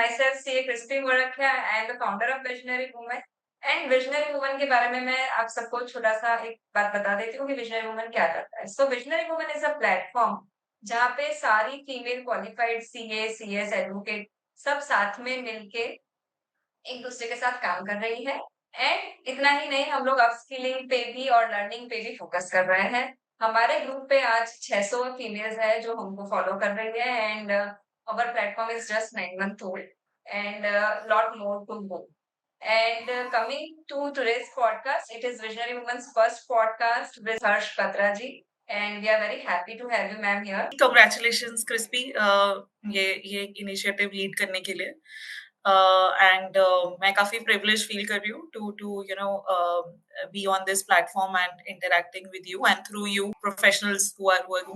myself CA Crispy Gorakhia. I am the founder of Visionary Women. And visionary woman के बारे में मैं आप सबको छोटा-सा एक बात बता देती हूँ कि विजनरी वुमन क्या करता है। So visionary woman is a platform जहाँ पे सारी female qualified CA, CS, advocate सब साथ में मिलके एक-दूसरे के साथ काम कर रही है। एंड इतना ही नहीं, हम लोग अपस्किलिंग पे भी और लर्निंग पे भी फोकस कर रहे हैं। हमारे ग्रुप पे आज 600 फीमेल्स है जो हमको फॉलो कर रही है and our platform is just 9 month old and lot more to go. And coming to today's podcast, it is Visionary Women's first podcast with Harsh Katraji, and we are very happy to have you, ma'am, here. Congratulations, Crispy, ये initiative lead करने के लिए and मैं काफी privilege feel कर रही हूँ to you know be on this platform and interacting with you and through you professionals who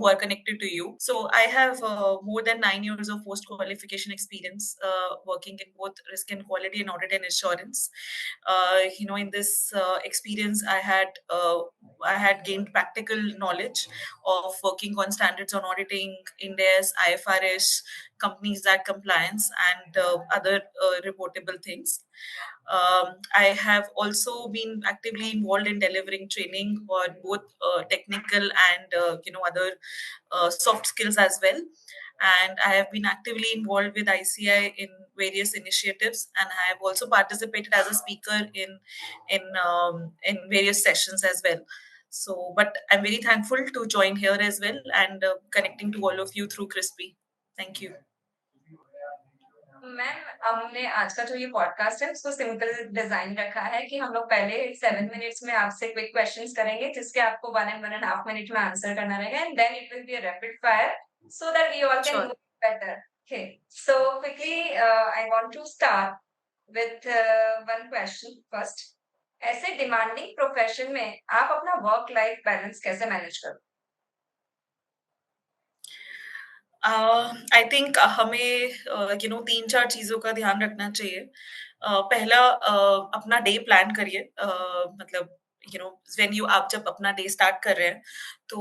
are connected to you. So I have more than 9 years of post qualification experience working in both risk and quality and audit and assurance. You know, in this experience I had gained practical knowledge of working on standards on auditing, Ind AS, IFRS, companies that compliance and other reportable things. I have also been actively involved in delivering training for both technical and other soft skills as well. And I have been actively involved with ICI in various initiatives, and I have also participated as a speaker in various sessions as well. So, but I'm very thankful to join here as well and connecting to all of you through Crispy. Thank you. Ma'am, हमने आज का जो ये podcast है उसको simple design रखा है कि हम लोग पहले 7 मिनट्स में आपसे क्विक क्वेश्चंस करेंगे जिसके आपको 1.5 मिनट में आंसर करना रहेगा and then it will be a rapid fire so that we all can do better. Okay, so quickly I want to start with one question first. ऐसे demanding profession में आप अपना वर्क लाइफ बैलेंस कैसे manage करते? I think हमें 3-4 चीजों का ध्यान रखना चाहिए। पहला, अपना डे प्लान करिए। मतलब व्हेन यू आप जब अपना डे स्टार्ट कर रहे हैं तो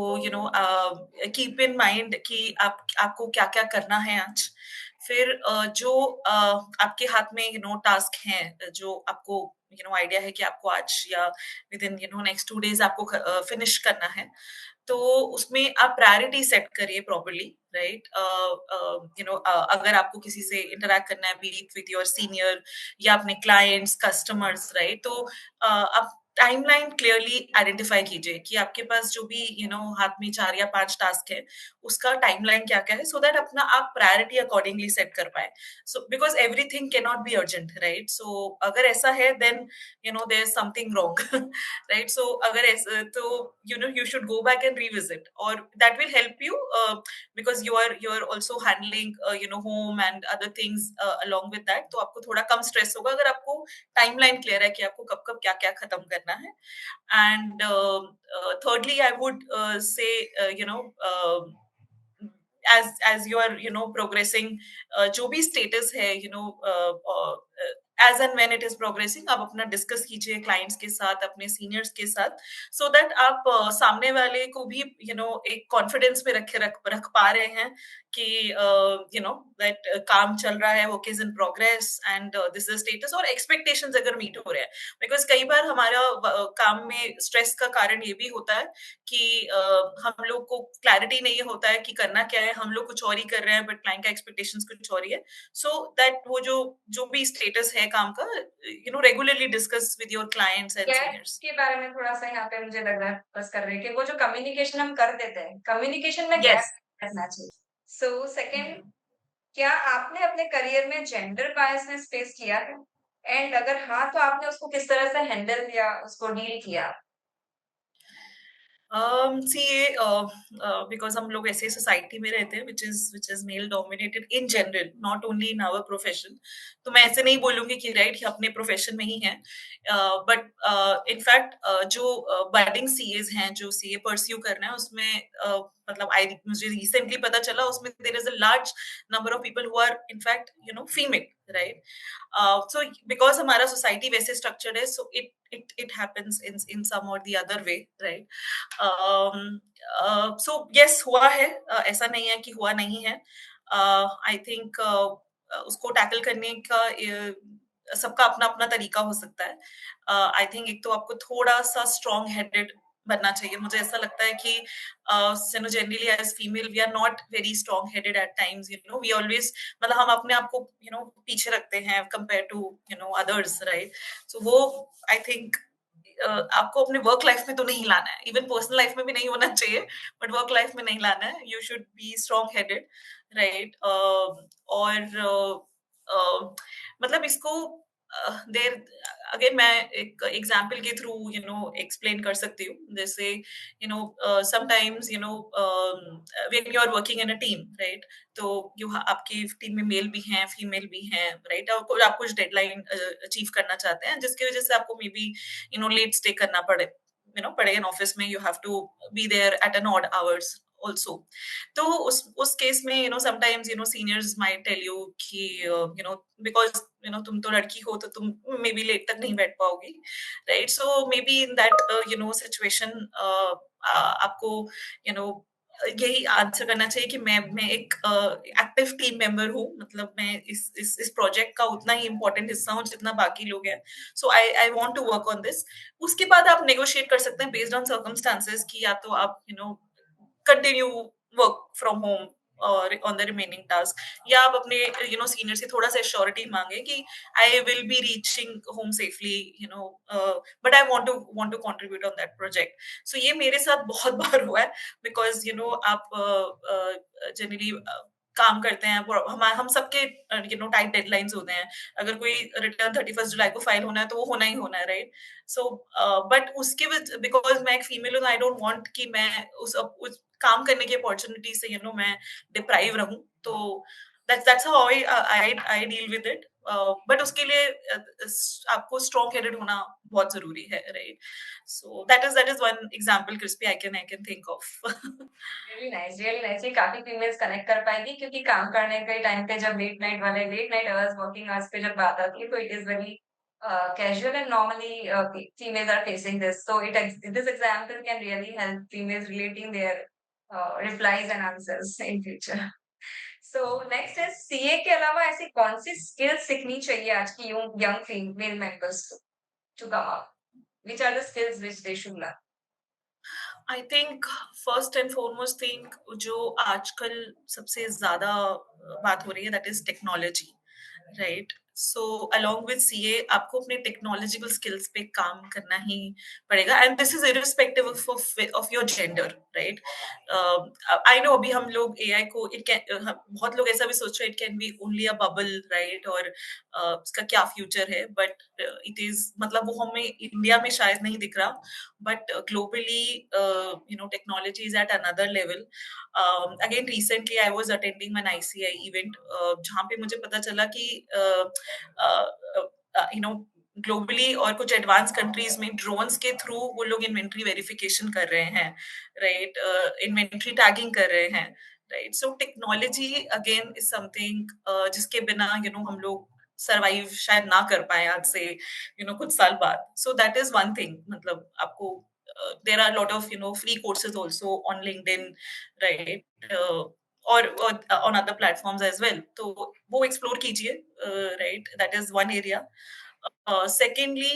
कीप इन माइंड कि आपको क्या क्या करना है आज। फिर जो आपके हाथ में टास्क हैं जो आपको आइडिया है कि आपको आज या विद इन नेक्स्ट 2 डेज आपको फिनिश करना है, तो उसमें आप प्रायोरिटी सेट करिए प्रॉपर्ली, राइट। अगर आपको किसी से इंटरेक्ट करना है, B it with your senior या अपने क्लाइंट्स, कस्टमर्स, राइट, तो आप टाइमलाइन क्लियरली आइडेंटिफाई कीजिए कि आपके पास जो भी हाथ में 4 या 5 टास्क है उसका टाइमलाइन क्या क्या है, सो दैट अपना आप प्रायोरिटी अकॉर्डिंगली सेट कर पाए। So because everything can not be urgent, right. So अगर ऐसा है then there is something wrong, right? So agar तो you should go back and revisit, or that will help you because you're also handling home and other things along with that, तो आपको थोड़ा कम stress होगा अगर आपको timeline clear है कि आपको कब कब क्या क्या खत्म करना है। And thirdly I would say as you are progressing, जो भी स्टेटस है as and when it is progressing, आप अपना डिस्कस कीजिए क्लाइंट्स के साथ, अपने सीनियर्स के साथ, सो दैट आप सामने वाले को भी एक कॉन्फिडेंस में रख पा रहे हैं कि दैट काम चल रहा है, work is in progress and this is status, और एक्सपेक्टेशंस अगर मीट हो रहे हैं। बिकॉज कई बार हमारा काम में स्ट्रेस का कारण ये भी होता है कि हम लोग को क्लैरिटी नहीं होता है कि करना क्या है, हम लोग कुछ और ही कर रहे हैं बट क्लाइंट का एक्सपेक्टेशंस कुछ और ही है। सो दैट वो जो भी स्टेटस है काम का, regularly discuss with your clients and seniors. के बारे में थोड़ा सा यहाँ पे मुझे लग रहा है फोकस कर रहे हैं कि वो जो कम्युनिकेशन हम कर देते हैं, कम्युनिकेशन में गैप रहना चाहिए। सो सेकंड, क्या आपने अपने करियर में जेंडर बायसनेस फेस किया है? एंड अगर हाँ, तो आपने उसको किस तरह से हैंडल किया, उसको डील किया? See, because हम लोग ऐसे सोसाइटी में रहते हैं which is male dominated in general, not only in our profession. तो मैं ऐसे नहीं बोलूंगी कि राइट अपने प्रोफेशन में ही है, बट इनफैक्ट जो बडिंग सीएज हैं, जो सीए परस्यू कर रहे हैं, उसमें मतलब मुझे रिसेंटली पता चला उसमें there is a large number of people who are in fact female, right. So because हमारा सोसाइटी वैसे स्ट्रक्चर्ड है, so it happens in some or the other way, right? So yes, हुआ है, ऐसा नहीं है कि हुआ नहीं है। I think उसको टैकल करने का सबका अपना-अपना तरीका हो सकता है। आई थिंक एक तो आपको थोड़ा-सा स्ट्रॉन्ग हेडेड बनना चाहिए। मुझे ऐसा लगता है कि generally as female we are not very strong headed at times, we always मतलब हम अपने आप को पीछे रखते हैं compare to others, right? So वो आई थिंक आपको अपने वर्क लाइफ में तो नहीं लाना है, इवन पर्सनल लाइफ में भी नहीं होना चाहिए, बट वर्क लाइफ में नहीं लाना है। You should be strong headed, right? और मतलब इसको देर अगेन मैं एक एग्जांपल के थ्रू एक्सप्लेन कर सकती हूँ। जैसे sometimes when you are working in a team, right? तो आपकी टीम में मेल भी हैं, फीमेल भी हैं, राइट? और आप कुछ डेडलाइन अचीव करना चाहते हैं, जिसकी वजह से आपको मे बी लेट स्टे करना पड़े इन ऑफिस में। You have to be there at an odd hours also. तो उस केस में sometimes seniors might tell you कि बिकॉज तुम तो लड़की हो, तो तुम मे बी लेट तक नहीं बैठ पाओगी, right? So may be in that situation आपको यू नो यही आंसर करना चाहिए कि मैं एक एक्टिव टीम मेंबर हूँ, मतलब मैं इस प्रोजेक्ट का उतना ही इम्पोर्टेंट हिस्सा हूँ जितना बाकी लोग हैं। So I want to work on this. उसके बाद आप नेगोशिएट कर सकते हैं बेस्ड ऑन सर्कमस्टांसेस कि या तो आप कंटिन्यू वर्क फ्रॉम होम और ऑन द रिमेनिंग टास्क, या आप अपने सीनियर से थोड़ा सा श्योरिटी मांगे कि I will be reaching home safely, but I want to contribute on that project. So ये मेरे साथ बहुत बार हुआ है, बिकॉज आप जनरली काम करते हैं, हम सबके टाइट डेडलाइंस होते हैं। अगर कोई रिटर्न 31 जुलाई को फाइल होना है, तो वो होना ही होना है, राइट? सो बट उसके बिकॉज मैं एक फीमेल हूँ, आई डोंट वांट कि मैं उस काम करने की अपॉर्चुनिटी से मैं डिप्राइव रहूं। तो that's how I deal with it. But उसके लिए आपको स्ट्रॉन्ग हेडेड होना बहुत जरूरी है, right? So that is one example crispy I can think of. Really nice, really nice. ये काफी फीमेल्स कनेक्ट कर पाएगी, क्योंकि काम करने के टाइम पे जब late night hours, working hours पे जब बात आती है, तो it is very casual and normally females are facing this. So this example can really help females relating their replies and answers in future. So next is CA के अलावा ऐसी कौन सी skills सीखनी चाहिए आज की young female members को to come up? Which are the skills which they should learn? I think first and foremost thing जो आजकल सबसे ज्यादा बात हो रही है, that is technology, right? So along with CA आपको अपने टेक्नोलॉजिकल स्किल्स पे काम करना ही पड़ेगा, and this is irrespective of your gender, right? I know अभी हम लोग एआई को बहुत लोग ऐसा भी सोच रहे हैं it can be only a bubble, right? और इसका क्या फ्यूचर है, बट इट इज मतलब वो हमें इंडिया में शायद नहीं दिख रहा, but globally technology is at another level. Again recently I was attending an ICI event जहाँ पे मुझे पता चला कि ग्लोबली और कुछ एडवांस कंट्रीज में ड्रोन्स के थ्रू वो लोग इन्वेंट्री वेरिफिकेशन कर रहे हैं, राइट? इन्वेंट्री टैगिंग कर रहे हैं, right? So technology again is something जिसके बिना हम लोग सरवाइव शायद ना कर पाए आज से कुछ साल बाद। So that is one thing, मतलब आपको there are a lot of free courses also on LinkedIn, right? और on other platforms as well, तो वो explore कीजिए, right? That is one area. Secondly,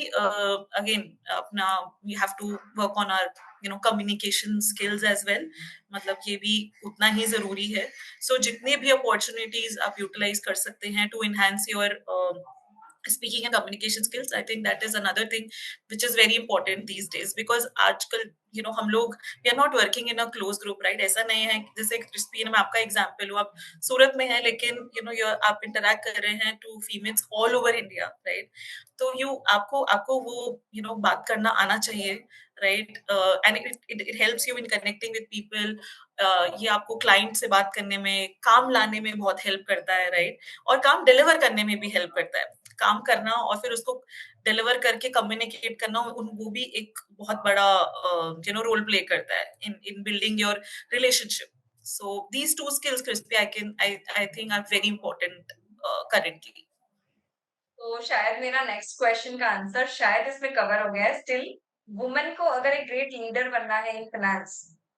again अपना we have to work on our communication skills as well, मतलब ये भी उतना ही जरूरी है। So जितने भी opportunities आप utilize कर सकते हैं to enhance your speaking and communication skills, I think that is another thing which is very important these days, because आजकल हम लोग we are not working in a close group, right? ऐसा नहीं है जैसे क्रिस्पी मैं आपका एग्जांपल हूँ, आप सूरत में है लेकिन आप इंटरेक्ट कर रहे हैं to females all over India, right? तो आपको वो बात करना आना चाहिए, right? And it helps you in connecting with people. ये आपको क्लाइंट से बात करने में, काम लाने में बहुत हेल्प करता है, राइट? और काम डिलीवर करने में भी हेल्प करता है। काम करना और फिर उसको डिलीवर करके कम्युनिकेट करना, वो भी एक बहुत बड़ा रोल प्ले करता है in building your relationship. So these two skills Crispy I think are very important currently. तो शायद मेरा नेक्स्ट क्वेश्चन का आंसर शायद इसमें कवर हो गया है। स्टिल, वुमन को अगर एक ग्रेट लीडर बनना है इन फाइनेंस,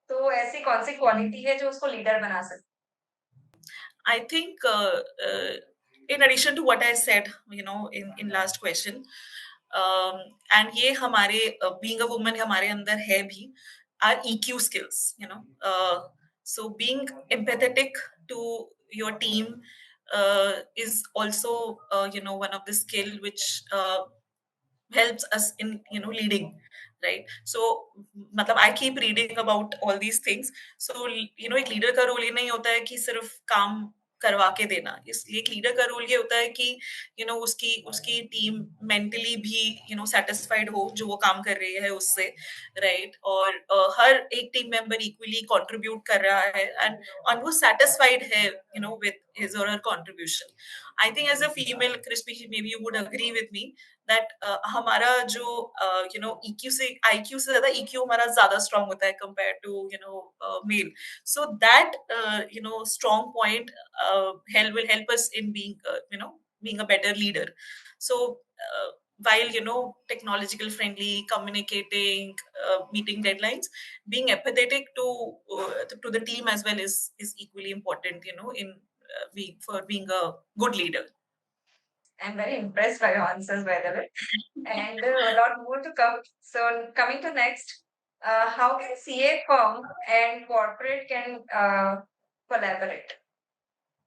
तो ऐसी कौन सी क्वालिटी है जो उसको लीडर बना सकती I think in addition to what I said, in last question, um, and ये हमारे being a woman हमारे अंदर है भी, our EQ skills, so being empathetic to your team is also, one of the skill which helps us in leading, right? So मतलब I keep reading about all these things. So एक leader का role ये नहीं होता है कि सिर्फ काम करवा के देना, इसलिए एक लीडर का रोल ये होता है कि उसकी उसकी टीम मेंटली भी सेटिस्फाइड हो जो वो काम कर रही है उससे, राइट? और हर एक टीम मेंबर इक्वली कंट्रीब्यूट कर रहा है, एंड वो सेटिस्फाइड है विद हिज और her contribution. I think as a female, Crispy, maybe you would agree with me that हमारा जो ईक्यू से आईक्यू से ज्यादा ईक्यू हमारा ज्यादा स्ट्रांग होता है compare to male. So that strong point will help us in being a better leader. So while technological friendly, communicating, meeting deadlines, being empathetic to the team as well is equally important, in for being a good leader. I'm very impressed by your answers, by the way, and a lot more to come. So, coming to next, how can CA firm and corporate can collaborate?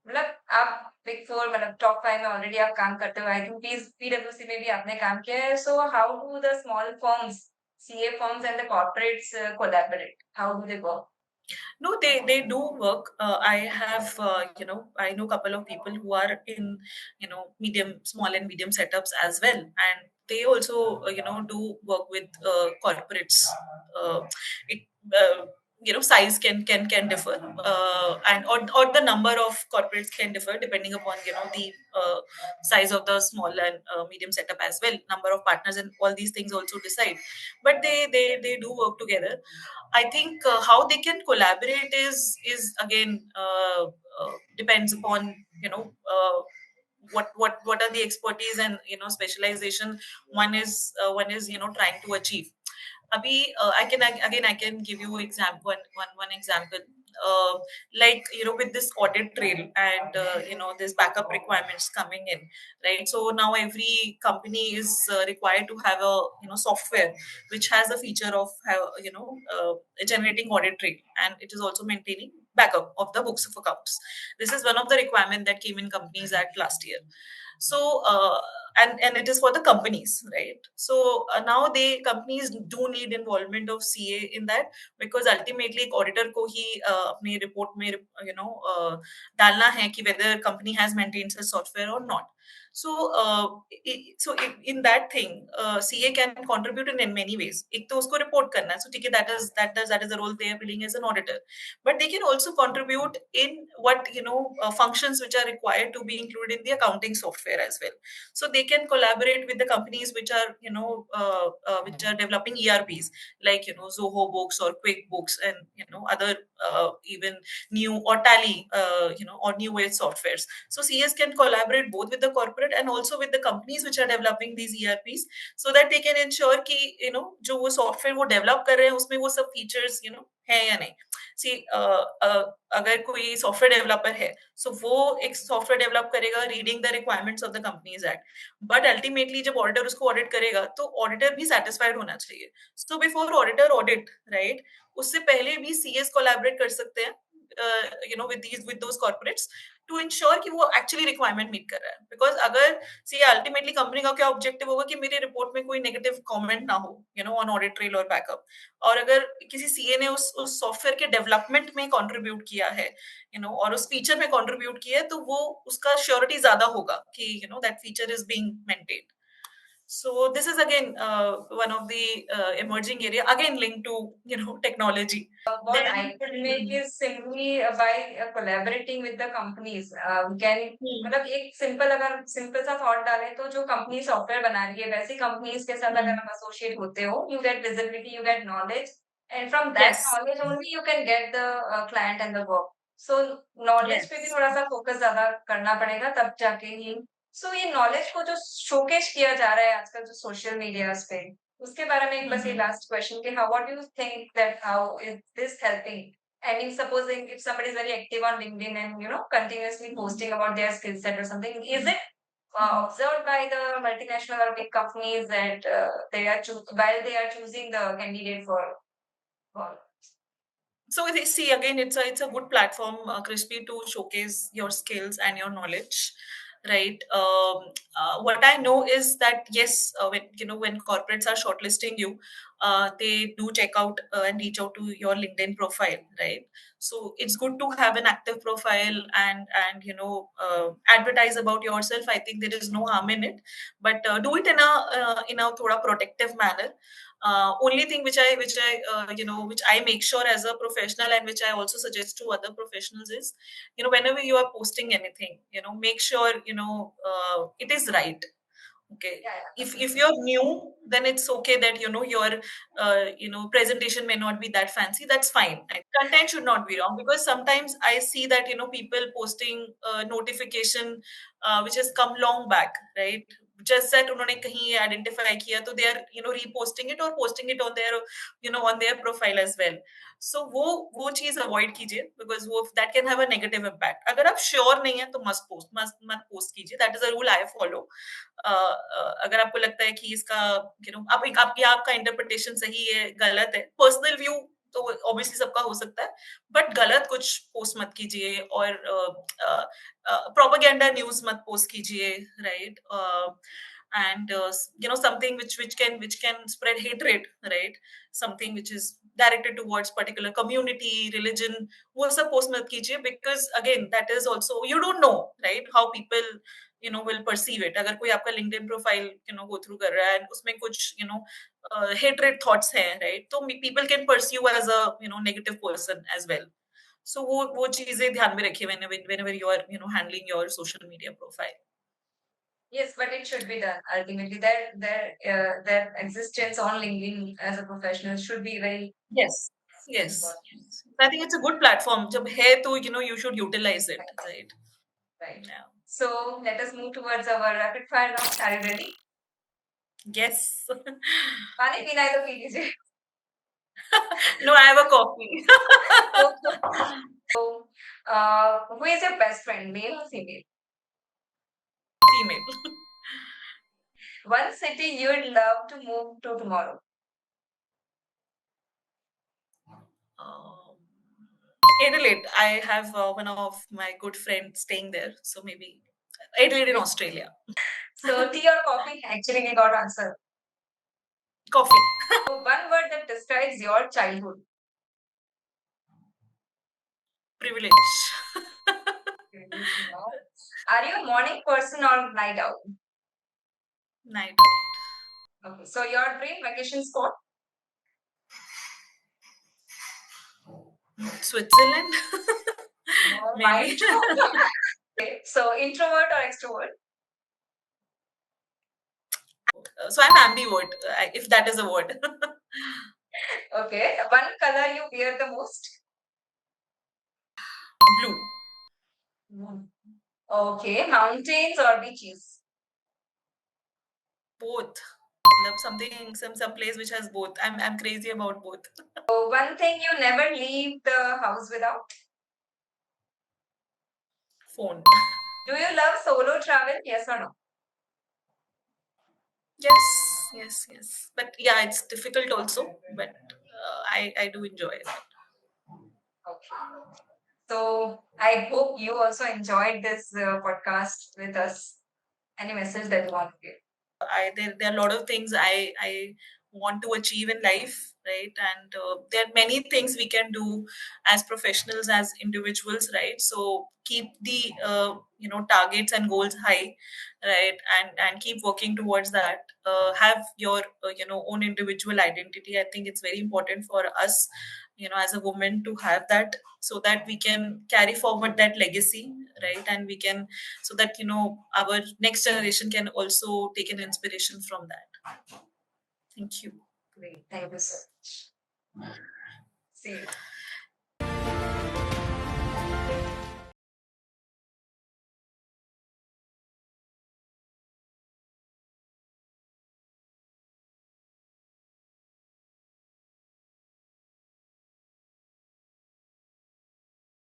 मतलब आप big four मतलब top 5 में already आप काम करते हो. I think पीडब्ल्यूसी में भी आपने काम किया है. So how do the small firms, CA firms and the corporates collaborate? How do they work? No, they do work. I have, I know a couple of people who are in, medium, small and medium setups as well, and they also, do work with corporates. It, size can differ, or the number of corporates can differ depending upon the size of the small and medium setup as well. Number of partners and all these things also decide, but they do work together. I think how they can collaborate is again depends upon what are the expertise and specialization one is trying to achieve. Abhi, I can give you example one example. Uh, like with this audit trail and this backup requirements coming in, right? So now every company is required to have a software which has a feature of generating audit trail, and it is also maintaining backup of the books of accounts. This is one of the requirement that came in Companies Act last year. So and it is for the companies, right? So now they companies do need involvement of CA in that, because ultimately एक auditor को ही अपनी report में डालना है कि whether company has maintained such software or not. So in that thing CA can contribute in many ways. एक तो उसको report करना है, so ठीक है, that is the role they are playing as an auditor, but they can also contribute in what functions which are required to be included in the accounting software as well. So they can collaborate with the companies which are which are developing ERPs, like Zoho Books or QuickBooks, and other even new or Tally, or new age softwares. So CS can collaborate both with the corporate and also with the companies which are developing these ERPs, so that they can ensure कि जो वो software वो develop कर रहे हैं उसमें वो सब features है या नहीं. See, अगर कोई सॉफ्टवेयर डेवलपर है, सो वो एक सॉफ्टवेयर डेवलप करेगा reading the requirements of the companies act, but ultimately जब ऑडिटर उसको ऑडिट करेगा तो ऑडिटर भी सेटिस्फाइड होना चाहिए. So before auditor audit, right, उससे पहले भी सीएस कोलैबोरेट कर सकते हैं with those corporates to ensure कि वो एक्चुअली रिक्वायरमेंट मीट कर रहा है. बिकॉज अगर सी अल्टीमेटली कंपनी का क्या ऑब्जेक्टिव होगा कि मेरी रिपोर्ट में कोई नेगेटिव कमेंट ना हो ऑन ऑडिट ट्रेल और बैकअप, और अगर किसी सीए ने उस सॉफ्टवेयर के डेवलपमेंट में कंट्रीब्यूट किया है और उस फीचर में कंट्रीब्यूट किया है, तो वो उसका श्योरिटी ज्यादा होगा कि that feature is being maintained. So this is again one of the emerging area, again linked to technology. What Then I could make is simply by collaborating with the companies. We can मतलब एक simple सा thought डालें तो जो company software बना रही है वैसी कंपनीज के साथ अगर आप एसोसिएट होते हो, you get visibility, you get knowledge, and from that yes, knowledge only you can get the client and the work. So knowledge पे भी yes. थोड़ा सा फोकस ज्यादा करना पड़ेगा तब जाके ही. सो ये नॉलेज को जो शोकेस किया जा रहा है आजकल जो सोशल मीडियाज पे, उसके बारे में एक बस ये लास्ट क्वेश्चन कि how what do you think that how is this helping I mean, supposing if somebody is very active on LinkedIn and continuously posting about their skill set or something, is it observed by the multinational or big companies that they are while they are choosing the candidate for So they see again, it's a good platform, Crispy, to showcase your skills and your knowledge, right? What I know is that yes, when corporates are shortlisting you, they do check out and reach out to your LinkedIn profile, right? So it's good to have an active profile and advertise about yourself. I think there is no harm in it, but do it in a thoda protective manner. Only thing which I make sure as a professional, and which I also suggest to other professionals, is whenever you are posting anything, make sure it is right. Okay. yeah, If you're new, then it's okay that your presentation may not be that fancy. That's fine. Content should not be wrong, because sometimes I see that people posting notification which has come long back, right? Just that उन्होंने कहीं identify किया, तो they are reposting it or posting it on their on their profile as well. So वो चीज avoid कीजिए, because वो that can have a negative impact. अगर आप sure नहीं है तो मत post कीजिए. That is a rule I follow. अगर आपको लगता है कि इसका आपका इंटरप्रिटेशन सही है, गलत है, पर्सनल व्यू तो ऑब्वियसली सबका हो सकता है, बट गलत कुछ पोस्ट मत कीजिए, और प्रोपेगेंडा न्यूज मत पोस्ट कीजिए, right? And something which can spread hatred, right? Something which is directed towards particular community, religion, वो सब post मत कीजिए, because again that is also, you don't know, right, how people will perceive it. अगर कोई आपका LinkedIn profile go through कर रहा है and उसमें कुछ hatred thoughts हैं, right, तो people can pursue you as a negative person as well. So वो चीजें ध्यान में रखिए whenever you are handling your social media profile. yes, but it should be done ultimately. Their existence on LinkedIn as a professional should be very Yes. Yes. important. Yes. I think it's a good platform. जब है तो you should utilize it, right? Right. Yeah. So let us move towards our rapid fire round. Are you ready? Yes. पानी पीना है तो P लीजिए. No, I have a coffee. So, who is your best friend, male or female? Female. One city you'd love to move to tomorrow. Um, Adelaide. I have one of my good friends staying there, so maybe Adelaide in Australia. So, tea or coffee? Actually, we got answer. Coffee. So, one word that describes your childhood. Privilege. Are you a morning person or night owl? Night. Okay. So, your dream vacation spot? Switzerland. Mine Maybe. too. Okay. So, introvert or extrovert? So I'm ambivert, if that is a word. Okay. One color you wear the most? Blue. Okay. Mountains or beaches? Both. Love some place which has both. I'm crazy about both. So, one thing you never leave the house without? Phone. Do you love solo travel? Yes or no? Yes. But yeah, it's difficult also. But I do enjoy it. Okay. So I hope you also enjoyed this podcast with us. Any message that you want to give? There are a lot of things I want to achieve in life, right? And there are many things we can do as professionals, as individuals, right? So keep the targets and goals high, right? And keep working towards that. Have your own individual identity. I think it's very important for us, as a woman, to have that, so that we can carry forward that legacy, right? And we can, so that our next generation can also take an inspiration from that. Thank you. Great. Thank you so much. See you.